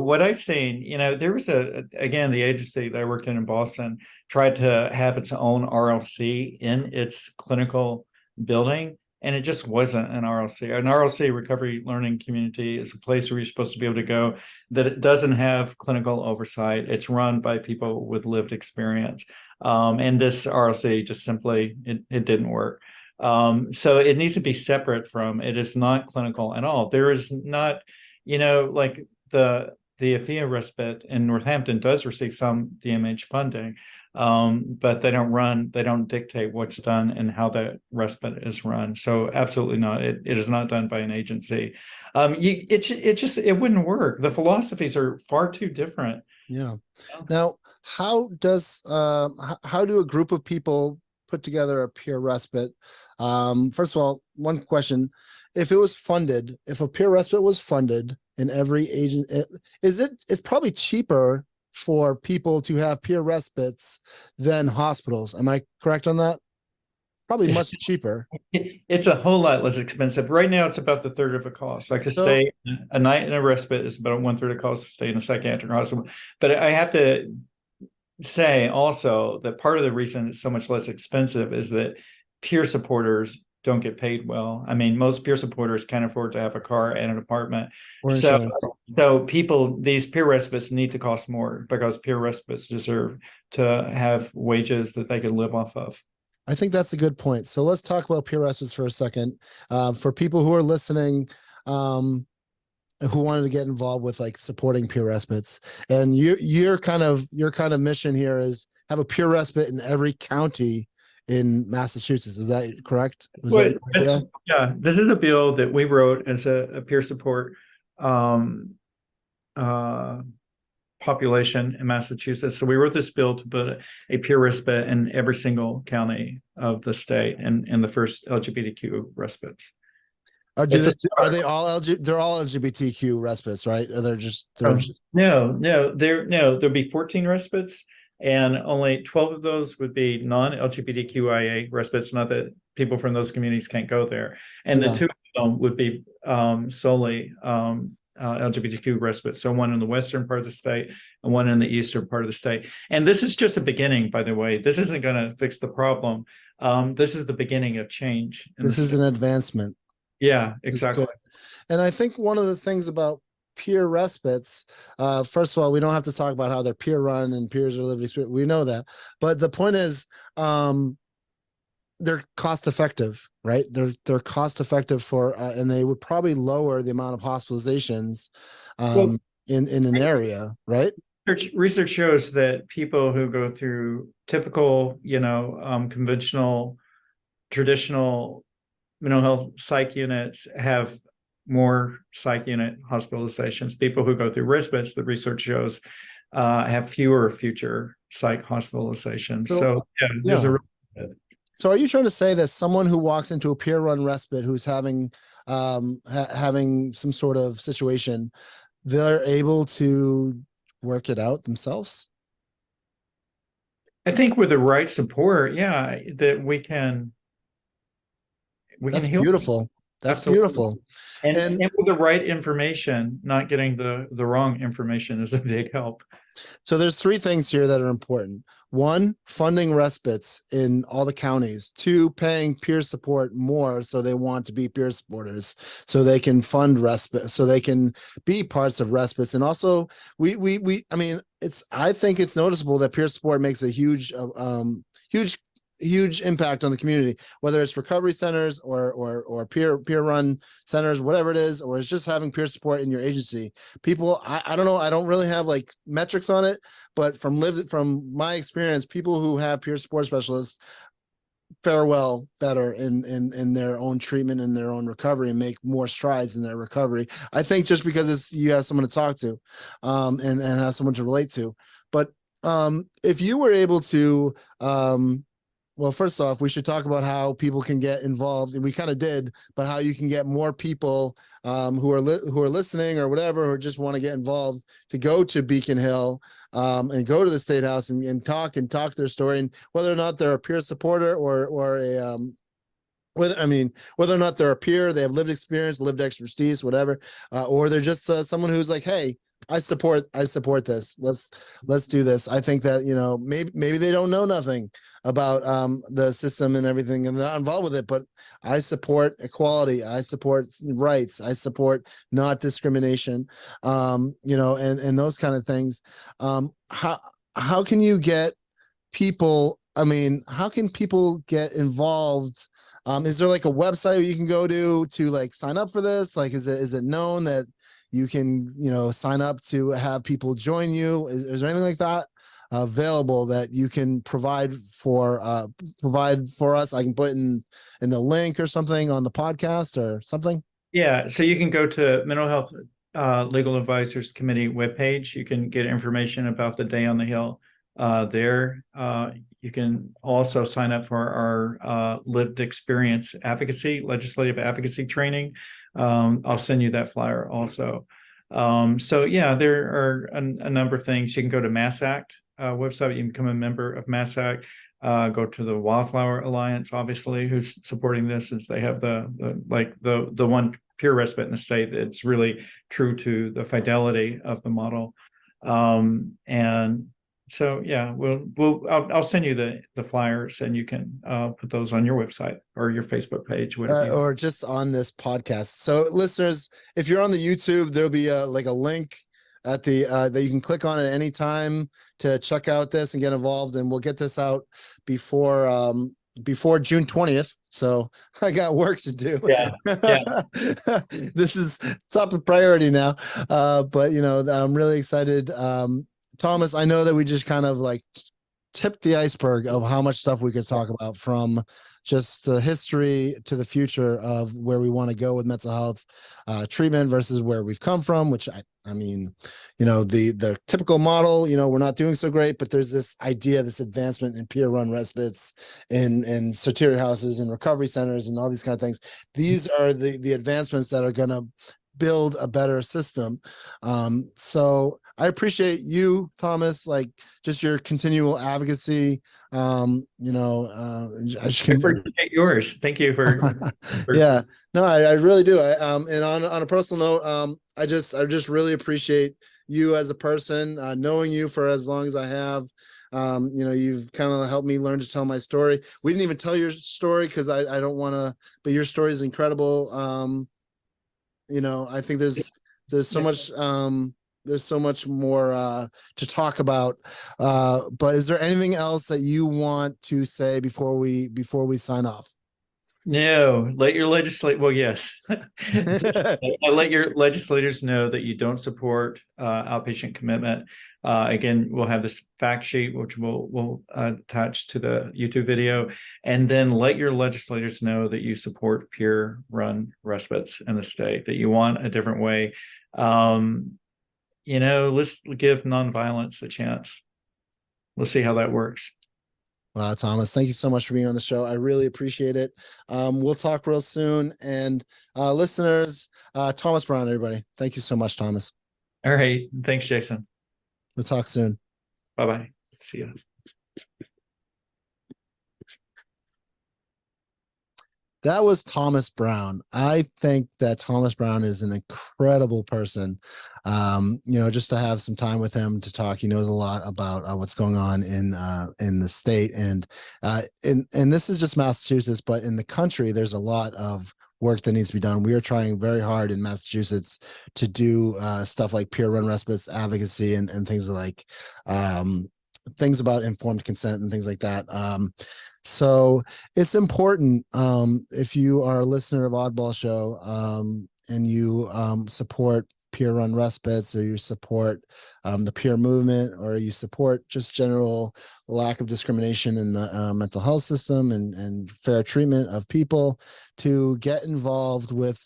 What I've seen, there was again, the agency that I worked in Boston tried to have its own RLC in its clinical building, and it just wasn't an RLC. An RLC, recovery learning community, is a place where you're supposed to be able to go that it doesn't have clinical oversight. It's run by people with lived experience. And this RLC just simply, it didn't work. So it needs to be separate from, it is not clinical at all. There is not, like the AFIA respite in Northampton does receive some DMH funding, but they don't dictate what's done and how that respite is run. So absolutely not. It is not done by an agency. It wouldn't work. The philosophies are far too different. Yeah. Now, how do a group of people put together a peer respite? First of all, one question: if a peer respite was funded in every agent, it's probably cheaper for people to have peer respites than hospitals. Am I correct on that? Probably much cheaper. It's a whole lot less expensive. Right now, it's about the third of the cost. Like stay a night in a respite is about 1/3 of the cost to stay in a psychiatric hospital. But I have to say also that part of the reason it's so much less expensive is that peer supporters don't get paid well. I mean, most peer supporters can't afford to have a car and an apartment. So these peer respites need to cost more because peer respites deserve to have wages that they can live off of. I think that's a good point. So let's talk about peer respites for a second. For people who are listening, who wanted to get involved with like supporting peer respites, and your kind of mission here is have a peer respite in every county in Massachusetts. Is that correct? Yeah, this is a bill that we wrote as a peer support population in Massachusetts. So we wrote this bill to put a peer respite in every single county of the state and in the first LGBTQ respites. Are they all they're all LGBTQ respites, right? Or No, there'll be 14 respites, and only 12 of those would be non-LGBTQIA respites, not that people from those communities can't go there. And the two of them would be solely LGBTQ respite. So one in the western part of the state and one in the eastern part of the state. And this is just a beginning, by the way. This isn't going to fix the problem. This is the beginning of change. This is an advancement. Yeah, exactly. And I think one of the things about peer respites, first of all, we don't have to talk about how they're peer run and peers are living experience. We know that. But the point is, they're cost effective, right? They're cost effective and they would probably lower the amount of hospitalizations. in an area, right? Research shows that people who go through typical, conventional, traditional mental health psych units have more psych unit hospitalizations. People who go through respites, the research shows, have fewer future psych hospitalizations. So yeah, there's a. So are you trying to say that someone who walks into a peer-run respite who's having having some sort of situation, they're able to work it out themselves? I think with the right support, yeah, that we can That's heal. beautiful. That's Absolutely. beautiful. And with the right information, not getting the wrong information is a big help. So there's three things here that are important. One, funding respites in all the counties. Two, paying peer support more so they want to be peer supporters, so they can fund respite, so they can be parts of respites. And also, I mean, I think it's noticeable that peer support makes a huge impact on the community, whether it's recovery centers or peer run centers, whatever it is, or it's just having peer support in your agency. People, I don't know, I don't really have like metrics on it, but from my experience, people who have peer support specialists fare well better in their own treatment and their own recovery, and make more strides in their recovery. I think just because you have someone to talk to, and have someone to relate to. But if you were able to, well, first off, we should talk about how people can get involved, and we kind of did, but how you can get more people who are listening or whatever, or just want to get involved, to go to Beacon Hill and go to the State House and talk their story, and whether or not they're a peer supporter or a whether or not they're a peer, they have lived experience, lived expertise, whatever, or they're just someone who's like, hey, I support this. Let's do this. I think that, maybe they don't know nothing about the system and everything, and they're not involved with it, but I support equality. I support rights. I support not discrimination. And those kind of things. How can you get people? I mean, how can people get involved? Is there like a website you can go to like sign up for this? Like, is it known that you can, sign up to have people join you? Is there anything like that available that you can provide for us? I can put in the link or something on the podcast or something. Yeah, so you can go to Mental Health Legal Advisors Committee webpage. You can get information about the Day on the Hill there. You can also sign up for our lived experience legislative advocacy training. I'll send you that flyer also. So yeah, there are a number of things. You can go to MassACT website. You can become a member of MassACT. Go to the Wildflower Alliance, obviously, who's supporting this, since they have the one peer respite in the state that's really true to the fidelity of the model. And so yeah, I'll send you the flyers, and you can put those on your website or your Facebook page, or just on this podcast. So listeners, if you're on the YouTube, there'll be a link at the that you can click on at any time to check out this and get involved, and we'll get this out before June 20th. So I got work to do. Yeah. This is top of priority now. But I'm really excited. Thomas, I know that we just kind of like tipped the iceberg of how much stuff we could talk about, from just the history to the future of where we want to go with mental health treatment versus where we've come from, which I mean, the typical model, we're not doing so great, but there's this idea, this advancement in peer run respites in Soteria houses and recovery centers and all these kind of things. These are the advancements that are going to build a better system. So I appreciate you, Thomas, like just your continual advocacy. I appreciate yours. Thank you for yeah, no, I really do. And on a personal note, I just really appreciate you as a person, knowing you for as long as I have. You've kind of helped me learn to tell my story. We didn't even tell your story because I don't want to, but your story is incredible. I think there's so much more to talk about. But is there anything else that you want to say before we sign off? No, let your legislate. Well, yes, let your legislators know that you don't support outpatient commitment. Again, we'll have this fact sheet, which we'll attach to the YouTube video, and then let your legislators know that you support peer-run respites in the state. That you want a different way. Let's give nonviolence a chance. Let's see how that works. Wow, Thomas, thank you so much for being on the show. I really appreciate it. We'll talk real soon. And listeners, Thomas Brown, everybody, thank you so much, Thomas. All right. Thanks, Jason. We'll talk soon. Bye-bye. See ya. That was Thomas Brown. I think that Thomas Brown is an incredible person. Just to have some time with him to talk, he knows a lot about what's going on in the state, and this is just Massachusetts, but in the country, there's a lot of work that needs to be done. We are trying very hard in Massachusetts to do stuff like peer-run respites, advocacy, and things like things about informed consent and things like that. So it's important, if you are a listener of Oddball Show, and you support peer-run respites, or you support the peer movement, or you support just general lack of discrimination in the mental health system and fair treatment of people, to get involved with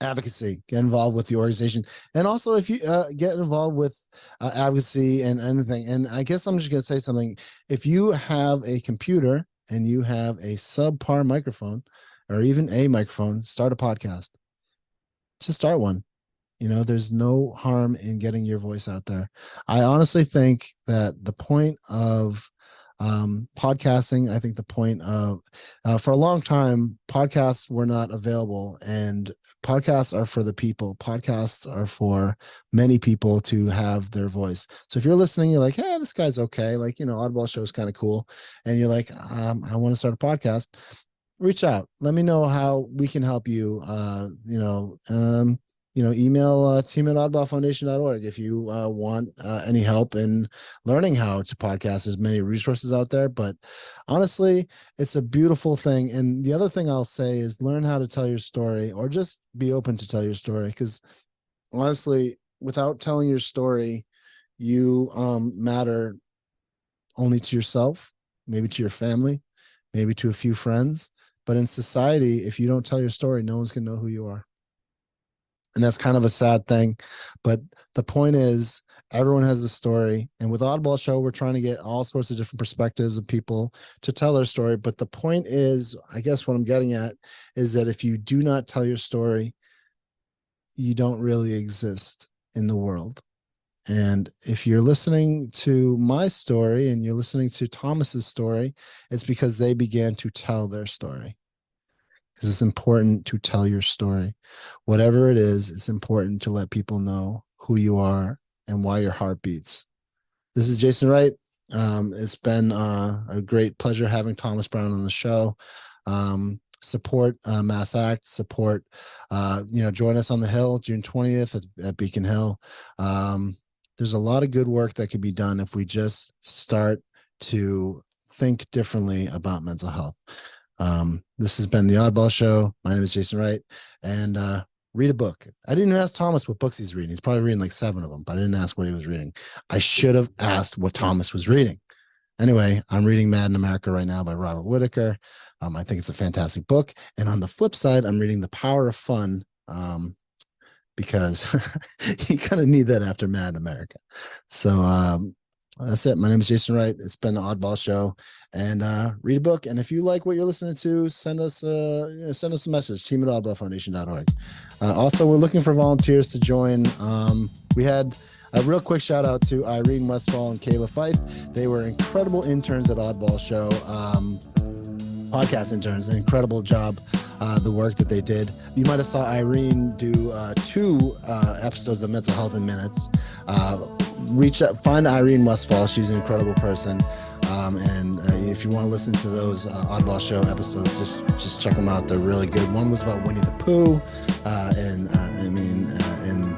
advocacy, get involved with the organization. And also, if you get involved with advocacy and anything, and I guess I'm just going to say something, if you have a computer and you have a subpar microphone, or even a microphone, start a podcast. Just start one. There's no harm in getting your voice out there. I honestly think that the point of podcasting, I think the point of for a long time, podcasts were not available, and podcasts are for the people. Podcasts are for many people to have their voice. So if you're listening, you're like, hey, this guy's okay, like, Oddball Show is kind of cool, and you're like, I want to start a podcast, reach out, let me know how we can help you. Email team@oddballfoundation.org if you want any help in learning how to podcast. There's many resources out there, but honestly, it's a beautiful thing. And the other thing I'll say is learn how to tell your story, or just be open to tell your story. Because honestly, without telling your story, you matter only to yourself, maybe to your family, maybe to a few friends. But in society, if you don't tell your story, no one's going to know who you are. And that's kind of a sad thing. But the point is, everyone has a story. And with Oddball Show, we're trying to get all sorts of different perspectives of people to tell their story. But the point is, I guess what I'm getting at is that if you do not tell your story, you don't really exist in the world. And if you're listening to my story and you're listening to Thomas's story, it's because they began to tell their story. Because it's important to tell your story. Whatever it is, it's important to let people know who you are and why your heart beats. This is Jason Wright. It's been a great pleasure having Thomas Brown on the show. Support MassACT, support, join us on the Hill, June 20th at Beacon Hill. There's a lot of good work that could be done if we just start to think differently about mental health. This has been the Oddball Show. My name is Jason Wright, and read a book. I didn't ask Thomas what books he's reading. He's probably reading like 7 of them, but I didn't ask what he was reading. I should have asked what Thomas was reading. Anyway, I'm reading Mad in America right now by Robert Whitaker. I think it's a fantastic book. And on the flip side, I'm reading The Power of Fun, because you kind of need that after Mad in America. So that's it. My name is Jason Wright. It's been the Oddball Show, and read a book. And if you like what you're listening to, send us a message, team@oddballfoundation.org. Also, we're looking for volunteers to join. We had a real quick shout out to Irene Westfall and Kayla Fife. They were incredible interns at Oddball Show, podcast interns, an incredible job. The work that they did. You might have saw Irene do 2 episodes of Mental Health in Minutes. Reach out, find Irene Westfall. She's an incredible person. And if you want to listen to those Oddball Show episodes, just check them out. They're really good. One was about Winnie the Pooh, and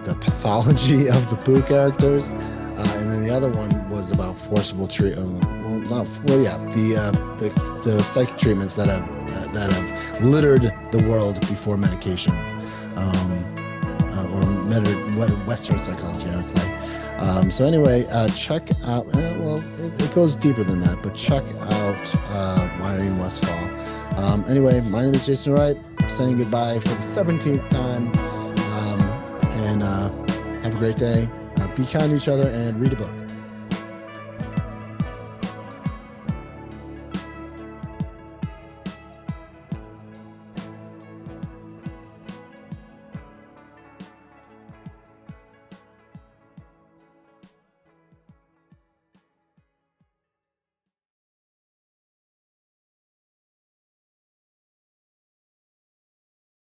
the pathology of the Pooh characters. And then the other one was about forcible treatment. Well, the psychic treatments that have littered the world before medications, or Western psychology, I would say. So anyway, check out. It goes deeper than that, but check out Wiring Westfall. Anyway, my name is Jason Wright. Saying goodbye for the 17th time, and have a great day. Be kind to each other and read a book.